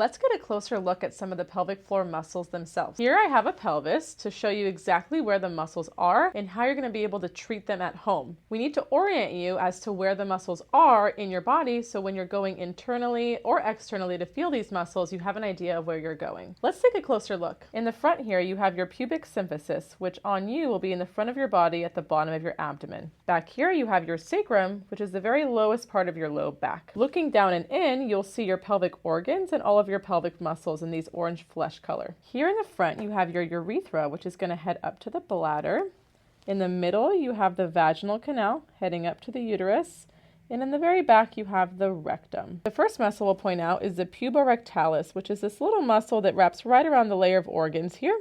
Let's get a closer look at some of the pelvic floor muscles themselves. Here I have a pelvis to show you exactly where the muscles are and how you're going to be able to treat them at home. We need to orient you as to where the muscles are in your body, so when you're going internally or externally to feel these muscles, you have an idea of where you're going. Let's take a closer look. In the front here, you have your pubic symphysis, which on you will be in the front of your body at the bottom of your abdomen. Back here, you have your sacrum, which is the very lowest part of your low back. Looking down and in, you'll see your pelvic organs and all of your pelvic muscles in these orange flesh color. Here in the front, you have your urethra, which is going to head up to the bladder. In the middle, you have the vaginal canal heading up to the uterus. And in the very back, you have the rectum. The first muscle we'll point out is the puborectalis, which is this little muscle that wraps right around the layer of organs here.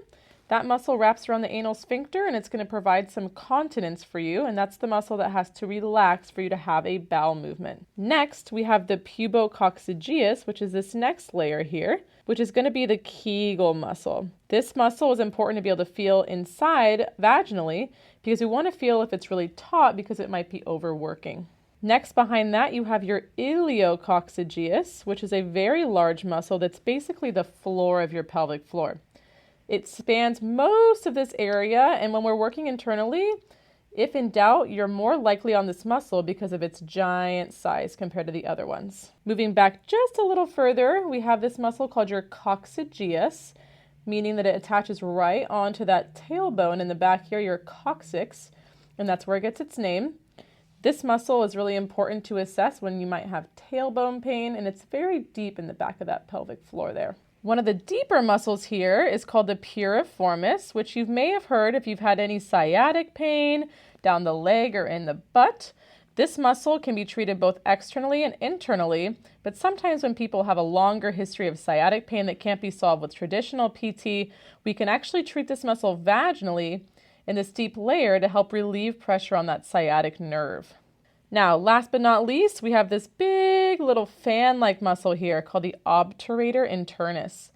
That muscle wraps around the anal sphincter, and it's going to provide some continence for you, and that's the muscle that has to relax for you to have a bowel movement. Next, we have the pubococcygeus, which is this next layer here, which is going to be the Kegel muscle. This muscle is important to be able to feel inside vaginally because we want to feel if it's really taut because it might be overworking. Next, behind that, you have your iliococcygeus, which is a very large muscle that's basically the floor of your pelvic floor. It spans most of this area, and when we're working internally, if in doubt, you're more likely on this muscle because of its giant size compared to the other ones. Moving back just a little further, we have this muscle called your coccygeus, meaning that it attaches right onto that tailbone in the back here, your coccyx, and that's where it gets its name. This muscle is really important to assess when you might have tailbone pain, and it's very deep in the back of that pelvic floor there. One of the deeper muscles here is called the piriformis, which you may have heard if you've had any sciatic pain down the leg or in the butt. This muscle can be treated both externally and internally, but sometimes when people have a longer history of sciatic pain that can't be solved with traditional PT, we can actually treat this muscle vaginally in this deep layer to help relieve pressure on that sciatic nerve. Now, last but not least, we have this big little fan-like muscle here called the obturator internus.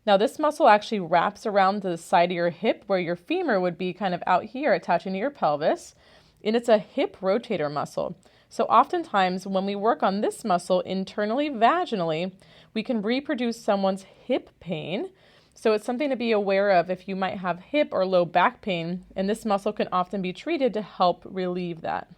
Now, this muscle actually wraps around the side of your hip where your femur would be kind of out here attaching to your pelvis, and it's a hip rotator muscle. So oftentimes when we work on this muscle internally vaginally, we can reproduce someone's hip pain. So it's something to be aware of if you might have hip or low back pain, and this muscle can often be treated to help relieve that.